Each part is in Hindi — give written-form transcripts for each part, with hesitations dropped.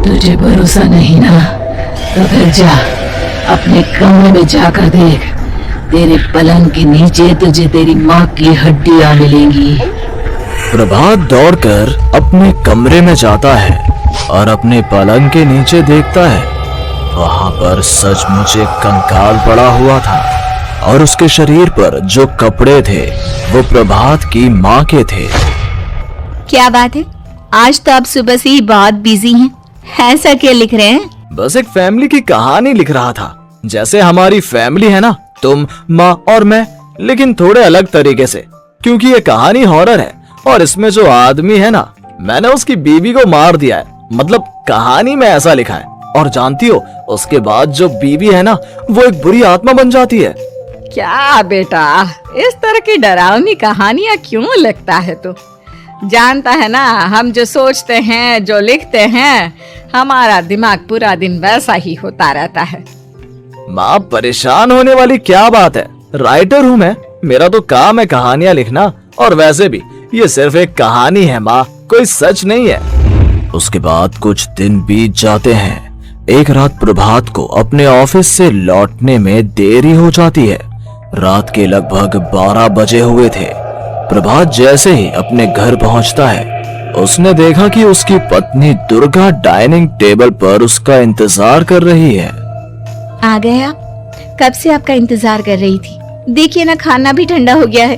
तुझे भरोसा नहीं ना, तो फिर जा अपने कमरे में जाकर देख। तेरे पलंग के नीचे तुझे तेरी माँ की हड्डियां मिलेंगी। प्रभात दौड़कर अपने कमरे में जाता है और अपने पलंग के नीचे देखता है। वहां पर सचमुच एक कंकाल पड़ा हुआ था और उसके शरीर पर जो कपड़े थे वो प्रभात की माँ के थे। क्या बात है, आज तो आप सुबह से ही बहुत बिजी हैं। ऐसा क्या लिख रहे हैं? बस एक फैमिली की कहानी लिख रहा था। जैसे हमारी फैमिली है ना, तुम, माँ और मैं, लेकिन थोड़े अलग तरीके से, क्योंकि ये कहानी हॉरर है और इसमें जो आदमी है ना, मैंने उसकी बीवी को मार दिया है। मतलब कहानी में ऐसा लिखा है। और जानती हो, उसके बाद जो बीवी है ना, वो एक बुरी आत्मा बन जाती है। क्या बेटा, इस तरह की डरावनी कहानियां क्यों लिखता है तू? जानता है ना, हम जो सोचते हैं, जो लिखते हैं, हमारा दिमाग पूरा दिन वैसा ही होता रहता है। माँ, परेशान होने वाली क्या बात है? राइटर हूँ मैं, मेरा तो काम है कहानियाँ लिखना। और वैसे भी ये सिर्फ एक कहानी है माँ, कोई सच नहीं है। उसके बाद कुछ दिन बीत जाते हैं। एक रात प्रभात को अपने ऑफिस से लौटने में देरी हो जाती है। रात के लगभग 12 बजे हुए थे। प्रभात जैसे ही अपने घर पहुंचता है, उसने देखा कि उसकी पत्नी दुर्गा डाइनिंग टेबल पर उसका इंतजार कर रही है। आ गए आप? कब से आपका इंतजार कर रही थी। देखिए ना, खाना भी ठंडा हो गया है।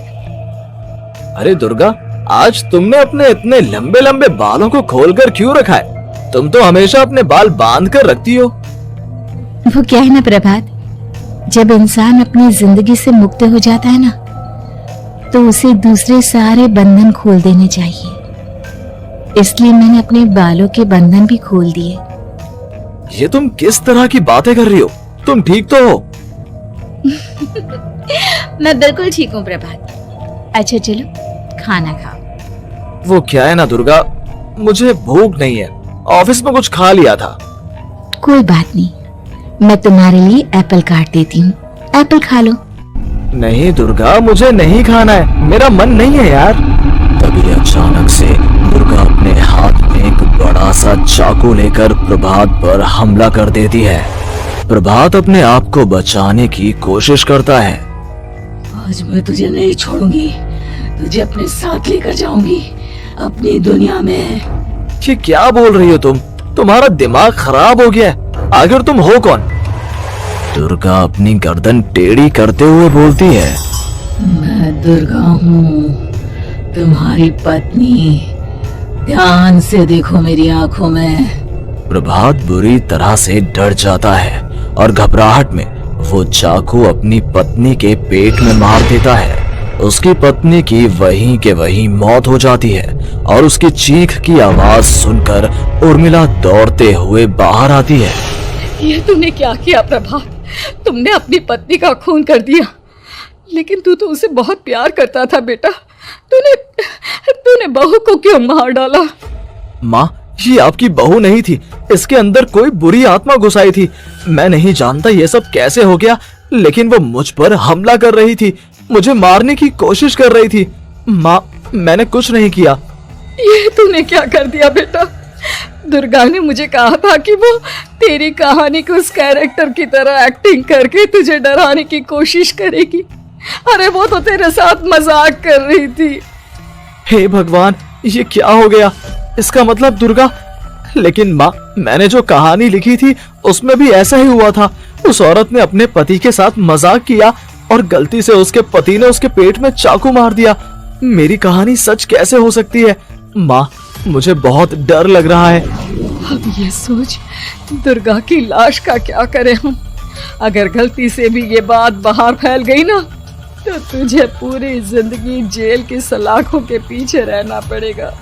अरे दुर्गा, आज तुमने अपने इतने लंबे लंबे बालों को खोलकर क्यों रखा है? तुम तो हमेशा अपने बाल बांध कर रखती हो। वो क्या है ना प्रभात, जब इंसान अपनी जिंदगी से मुक्त हो जाता है ना, तो उसे दूसरे सारे बंधन खोल देने चाहिए। इसलिए मैंने अपने बालों के बंधन भी खोल दिए। ये तुम किस तरह की बातें कर रही हो? तुम ठीक तो हो? मैं बिल्कुल ठीक हूँ प्रभात। अच्छा चलो खाना खाओ। वो क्या है ना दुर्गा, मुझे भूख नहीं है, ऑफिस में कुछ खा लिया था। कोई बात नहीं, मैं तुम्हारे लिए एप्पल काट देती हूँ, एप्पल खा लो। नहीं दुर्गा, मुझे नहीं खाना है, मेरा मन नहीं है यार। तभी अचानक से दुर्गा अपने हाथ में एक बड़ा सा चाकू लेकर प्रभात पर हमला कर देती है। प्रभात अपने आप को बचाने की कोशिश करता है। आज मैं तुझे नहीं छोड़ूंगी, तुझे अपने साथ लेकर जाऊंगी अपनी दुनिया में। ये क्या बोल रही हो तुम? तुम्हारा दिमाग खराब हो गया है। आखिर तुम हो कौन? दुर्गा अपनी गर्दन टेढ़ी करते हुए बोलती है। मैं दुर्गा हूँ, तुम्हारी पत्नी। ध्यान से देखो मेरी आंखों में। प्रभात बुरी तरह से डर जाता है और घबराहट में वो चाकू अपनी पत्नी के पेट में मार देता है। उसकी पत्नी की वहीं के वहीं मौत हो जाती है और उसकी चीख की आवाज सुनकर उर्मिला दौड़ते हुए बाहर आती है। ये तूने क्या किया प्रभात? तुमने अपनी पत्नी का खून कर दिया, लेकिन तू तो उसे बहुत प्यार करता था बेटा। तूने बहू को क्यों मार डाला? माँ, ये आपकी बहू नहीं थी, इसके अंदर कोई बुरी आत्मा घुसाई थी। मैं नहीं जानता ये सब कैसे हो गया, लेकिन वो मुझ पर हमला कर रही थी, मुझे मारने की कोशिश कर रही थी। माँ, मैंने कुछ नहीं किया। ये तूने क्या कर दिया बेटा? दुर्गा ने मुझे कहा था कि वो तेरी कहानी को उस कैरेक्टर की तरह एक्टिंग करके तुझे डराने की कोशिश करेगी। अरे वो तो तेरे साथ मजाक कर रही थी। हे भगवान, ये क्या हो गया? इसका मतलब दुर्गा। लेकिन माँ, मैंने जो कहानी लिखी थी उसमें भी ऐसा ही हुआ था। उस औरत ने अपने पति के साथ मजाक किया और गलती से उसके पति ने उसके पेट में चाकू मार दिया। मेरी कहानी सच कैसे हो सकती है? माँ, मुझे बहुत डर लग रहा है। अब ये सोच, दुर्गा की लाश का क्या करें हम? अगर गलती से भी ये बात बाहर फैल गई ना, तो तुझे पूरी जिंदगी जेल की सलाखों के पीछे रहना पड़ेगा।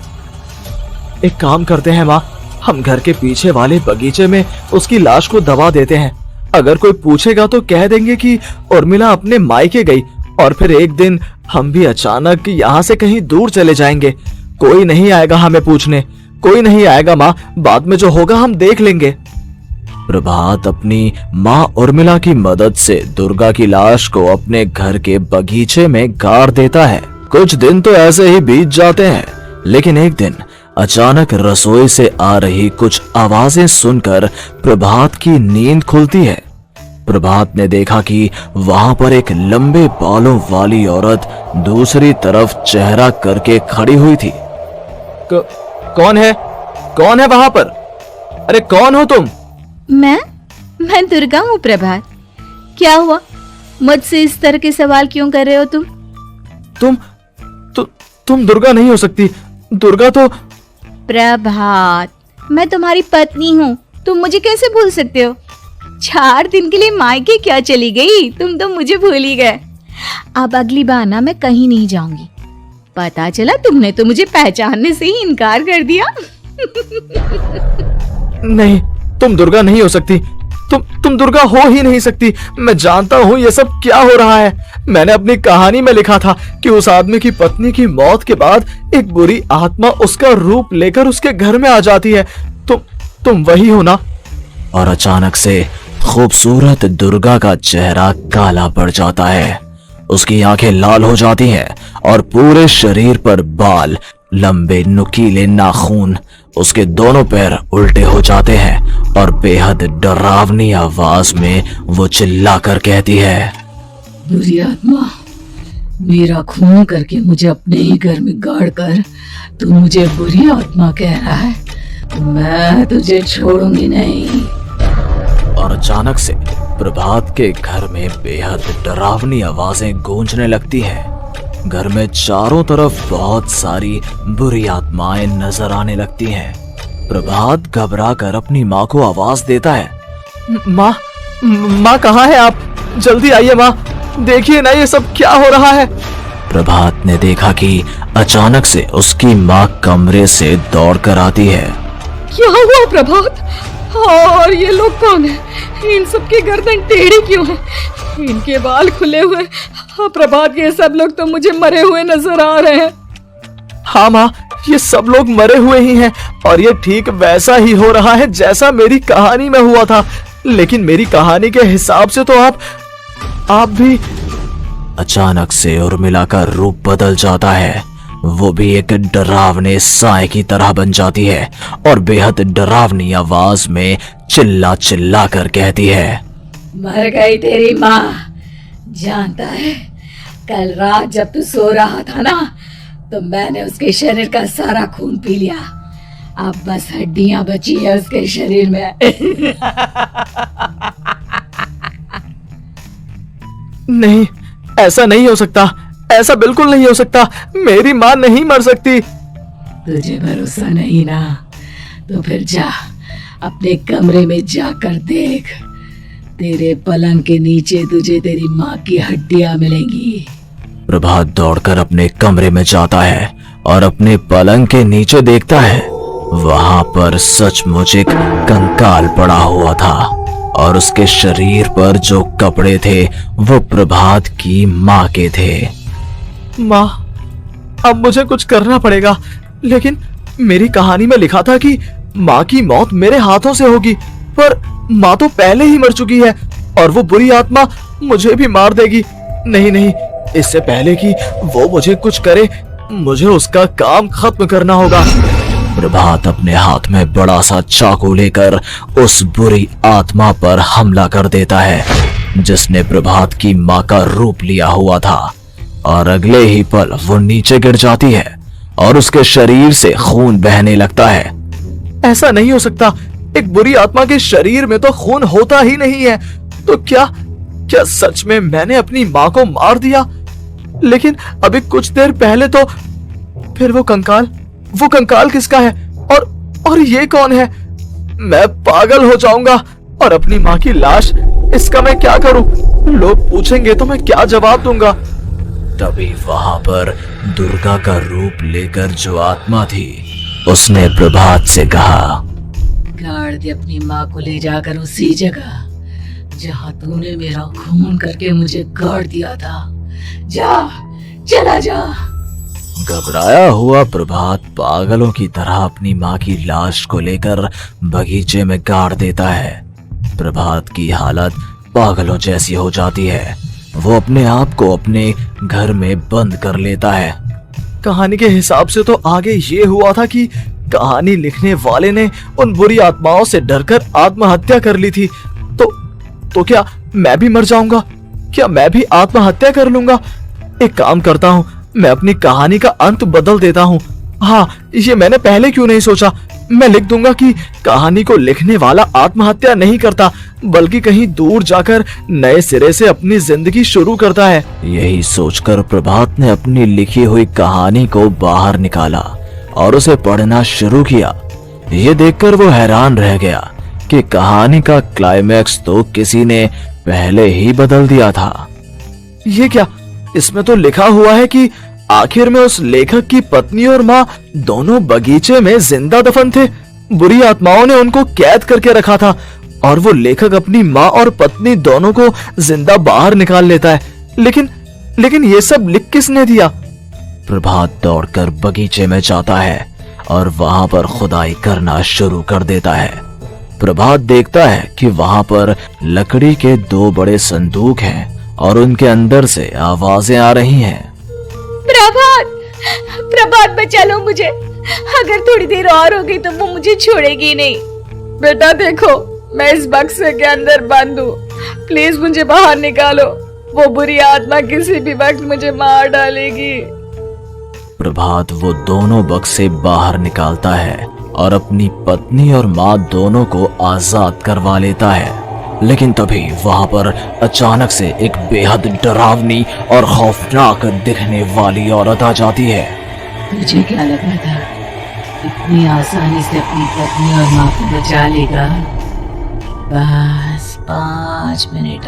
एक काम करते हैं माँ, हम घर के पीछे वाले बगीचे में उसकी लाश को दबा देते हैं। अगर कोई पूछेगा तो कह देंगे कि उर्मिला अपने मायके गई और फिर एक दिन हम भी अचानक यहाँ से कहीं दूर चले जाएंगे। कोई नहीं आएगा हमें पूछने, कोई नहीं आएगा माँ, बाद में जो होगा हम देख लेंगे। प्रभात अपनी माँ उर्मिला की मदद से दुर्गा की लाश को अपने घर के बगीचे में गाड़ देता है। कुछ दिन तो ऐसे ही बीत जाते हैं, लेकिन एक दिन अचानक रसोई से आ रही कुछ आवाजें सुनकर प्रभात की नींद खुलती है। प्रभात ने देखा कि वहां पर एक लंबे बालों वाली औरत दूसरी तरफ चेहरा करके खड़ी हुई थी। कौन है? कौन है वहां पर? अरे कौन हो तुम? मैं दुर्गा हूँ प्रभात। क्या हुआ? मुझसे इस तरह के सवाल क्यों कर रहे हो तुम? तुम दुर्गा नहीं हो सकती। दुर्गा तो प्रभात, मैं तुम्हारी पत्नी हूँ। तुम मुझे कैसे भूल सकते हो? 4 दिन के लिए मायके क्या चली गई? तुम तो मुझे भूल ही गए। अब अगली बार ना मैं कहीं नहीं जाऊंगी। पता चला तुमने तो मुझे पहचानने से ही इनकार कर दिया। नहीं, तुम दुर्गा नहीं हो सकती। तुम दुर्गा हो ही नहीं सकती। मैं जानता हूँ ये सब क्या हो रहा है। मैंने अपनी कहानी में लिखा था कि उस आदमी की पत्नी की मौत के बाद एक बुरी आत्मा उसका रूप लेकर उसके घर में आ जाती है। तुम वही हो ना? और अचानक से खूबसूरत दुर्गा का चेहरा काला पड़ जाता है। उसकी आंखें लाल हो जाती हैं और पूरे शरीर पर बाल, लंबे नुकीले नाखून, उसके दोनों पैर उल्टे हो जाते हैं और बेहद डरावनी आवाज में वो चिल्लाकर कहती है, बुरी आत्मा, मेरा खून करके मुझे अपने ही घर में गाड़ कर तू मुझे बुरी आत्मा कह रहा है? मैं तुझे छोड़ूंगी नहीं। और अचानक से प्रभात के घर में बेहद डरावनी आवाजें गूंजने लगती हैं। घर में चारों तरफ बहुत सारी बुरी आत्माएं नजर आने लगती हैं। प्रभात घबरा कर अपनी माँ को आवाज देता है, माँ कहाँ है आप? जल्दी आइए माँ, देखिए ना ये सब क्या हो रहा है। प्रभात ने देखा कि अचानक से उसकी माँ कमरे से दौड़ कर आती है। क्या हुआ प्रभात? और ये लोग कौन है? इन सबकी गर्दन टेढ़ी क्यों है? इनके बाल खुले हुए। हाँ प्रभात, ये सब लोग तो मुझे मरे हुए नजर आ रहे हैं। हाँ माँ, ये सब लोग मरे हुए ही हैं और ये ठीक वैसा ही हो रहा है जैसा मेरी कहानी में हुआ था। लेकिन मेरी कहानी के हिसाब से तो आप भी। अचानक से उर्मिला का रूप बदल जाता है। वो भी एक डरावने साए की तरह बन जाती है और बेहद डरावनी आवाज में चिल्ला चिल्ला कर कहती है, मर गई तेरी माँ। जानता है, कल रात जब तू सो रहा था ना, तो मैंने उसके शरीर का सारा खून पी लिया। अब बस हड्डियां बची है उसके शरीर में। नहीं, ऐसा नहीं हो सकता। ऐसा बिल्कुल नहीं हो सकता। मेरी माँ नहीं मर सकती। तुझे भरोसा नहीं ना? तो फिर जा, अपने कमरे में जाकर देख। तेरे पलंग के नीचे तुझे तेरी माँ की हड्डियां मिलेंगी। प्रभात दौड़कर अपने कमरे में जाता है और अपने पलंग के नीचे देखता है। वहां पर सचमुच एक कंकाल पड़ा हुआ था और उसके शरीर पर जो कपड़े थे वो प्रभात की माँ के थे। माँ, अब मुझे कुछ करना पड़ेगा। लेकिन मेरी कहानी में लिखा था कि माँ की मौत मेरे हाथों से होगी, पर माँ तो पहले ही मर चुकी है और वो बुरी आत्मा मुझे भी मार देगी। नहीं, इससे पहले कि वो मुझे कुछ करे, मुझे उसका काम खत्म करना होगा। प्रभात अपने हाथ में बड़ा सा चाकू लेकर उस बुरी आत्मा पर हमला कर देता है जिसने प्रभात की माँ का रूप लिया हुआ था, और अगले ही पल वो नीचे गिर जाती है और उसके शरीर से खून बहने लगता है। ऐसा नहीं हो सकता, एक बुरी आत्मा के शरीर में तो खून होता ही नहीं है। तो क्या सच में मैंने अपनी माँ को मार दिया? लेकिन अभी कुछ देर पहले तो फिर वो कंकाल किसका है? और ये कौन है? मैं पागल हो जाऊंगा। और अपनी माँ की लाश, इसका मैं क्या करूं? लोग पूछेंगे तो मैं क्या जवाब दूंगा? तभी वहां पर दुर्गा का रूप लेकर जो आत्मा थी उसने प्रभात से कहा, गाड़ दे अपनी माँ को ले जाकर उसी जगह जहाँ तूने मेरा खून करके मुझे गाड़ दिया था। चला जा। घबराया हुआ प्रभात पागलों की तरह अपनी माँ की लाश को लेकर बगीचे में गाड़ देता है। प्रभात की हालत पागलों जैसी हो जाती है। वो अपने आप को अपने घर में बंद कर लेता है। कहानी के हिसाब से तो आगे ये हुआ था कि कहानी लिखने वाले ने उन बुरी आत्माओं से डरकर आत्महत्या कर ली थी, तो क्या मैं भी मर जाऊंगा? क्या मैं भी आत्महत्या कर लूंगा? एक काम करता हूँ, मैं अपनी कहानी का अंत बदल देता हूँ। हाँ, ये मैंने पहले क्यों नहीं सोचा। मैं लिख दूंगा कि कहानी को लिखने वाला आत्महत्या नहीं करता, बल्कि कहीं दूर जाकर नए सिरे से अपनी जिंदगी शुरू करता है। यही सोचकर प्रभात ने अपनी लिखी हुई कहानी को बाहर निकाला और उसे पढ़ना शुरू किया। ये देखकर वो हैरान रह गया कि कहानी का क्लाइमैक्स तो किसी ने पहले ही बदल दिया था। ये क्या? इसमें तो लिखा हुआ है कि आखिर में उस लेखक की पत्नी और माँ दोनों बगीचे में जिंदा दफन थे। बुरी आत्माओं ने उनको कैद करके रखा था और वो लेखक अपनी माँ और पत्नी दोनों को जिंदा बाहर निकाल लेता है। लेकिन ये सब लिख किसने दिया? प्रभात दौड़कर बगीचे में जाता है और वहां पर खुदाई करना शुरू कर देता है। प्रभात देखता है कि वहां पर लकड़ी के 2 बड़े संदूक हैं और उनके अंदर से आवाजें आ रही हैं। प्रभात बचा लो मुझे, अगर थोड़ी देर और हो गई तो वो मुझे छोड़ेगी नहीं। बेटा देखो, मैं इस बक्से के अंदर बंद हूँ, प्लीज मुझे बाहर निकालो, वो बुरी आत्मा किसी भी वक्त मुझे मार डालेगी। प्रभात वो दोनों बक्से बाहर निकालता है और अपनी पत्नी और माँ दोनों को आजाद करवा लेता है। लेकिन तभी वहां पर अचानक से एक बेहद डरावनी और खौफनाक दिखने वाली औरत आ जाती है। तुझे क्या लगा था इतनी आसानी से अपनी पत्नी और माँ को बचा लेगा? बस 5 मिनट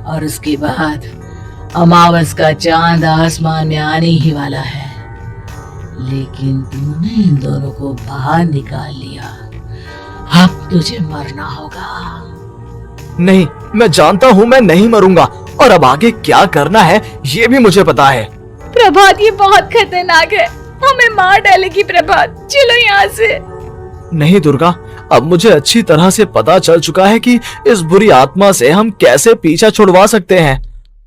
और उसके बाद अमावस का चांद आसमान में आने ही वाला है। लेकिन तूने इन दोनों को बाहर निकाल लिया, अब तुझे मरना होगा। नहीं, मैं जानता हूँ मैं नहीं मरूंगा और अब आगे क्या करना है ये भी मुझे पता है। प्रभात, ये बहुत खतरनाक है, हमें मार डालेगी। प्रभात, चलो यहाँ से। नहीं दुर्गा, अब मुझे अच्छी तरह से पता चल चुका है कि इस बुरी आत्मा से हम कैसे पीछा छुड़वा सकते हैं।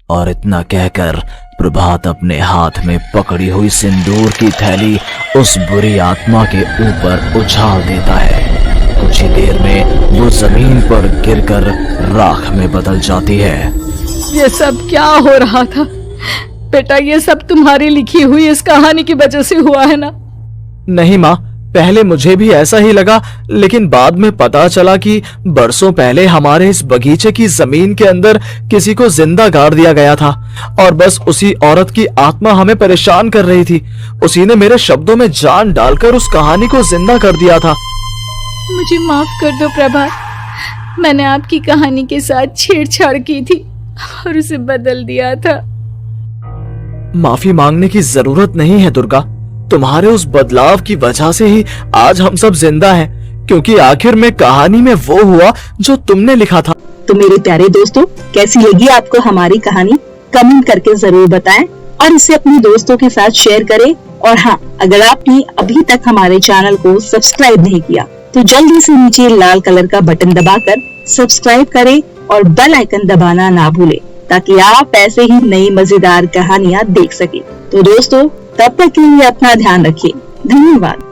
और इतना कहकर प्रभात अपने हाथ में पकड़ी हुई सिंदूर की थैली उस बुरी आत्मा के ऊपर उछाल देता है। कुछ ही देर में वो जमीन पर गिरकर राख में बदल जाती है। ये सब क्या हो रहा था बेटा? ये सब तुम्हारी लिखी हुई इस कहानी की वजह से हुआ है ना? नहीं माँ, पहले मुझे भी ऐसा ही लगा, लेकिन बाद में पता चला कि बरसों पहले हमारे इस बगीचे की जमीन के अंदर किसी को जिंदा गाड़ दिया गया था और बस उसी औरत की आत्मा हमें परेशान कर रही थी। उसी ने मेरे शब्दों में जान डालकर उस कहानी को जिंदा कर दिया था। मुझे माफ कर दो प्रभात, मैंने आपकी कहानी के साथ छेड़छाड़ की थी और उसे बदल दिया था। माफी मांगने की जरूरत नहीं है दुर्गा, तुम्हारे उस बदलाव की वजह से ही आज हम सब जिंदा हैं, क्योंकि आखिर में कहानी में वो हुआ जो तुमने लिखा था। तो मेरे प्यारे दोस्तों, कैसी लगी आपको हमारी कहानी? कमेंट करके जरूर बताएं और इसे अपने दोस्तों के साथ शेयर करें। और हाँ, अगर आपने अभी तक हमारे चैनल को सब्सक्राइब नहीं किया तो जल्दी से नीचे लाल कलर का बटन दबाकर सब्सक्राइब करें और बेल आइकन दबाना ना भूलें, ताकि आप ऐसे ही नई मजेदार कहानियाँ देख सकें। तो दोस्तों, तब तक के लिए अपना ध्यान रखिए। धन्यवाद।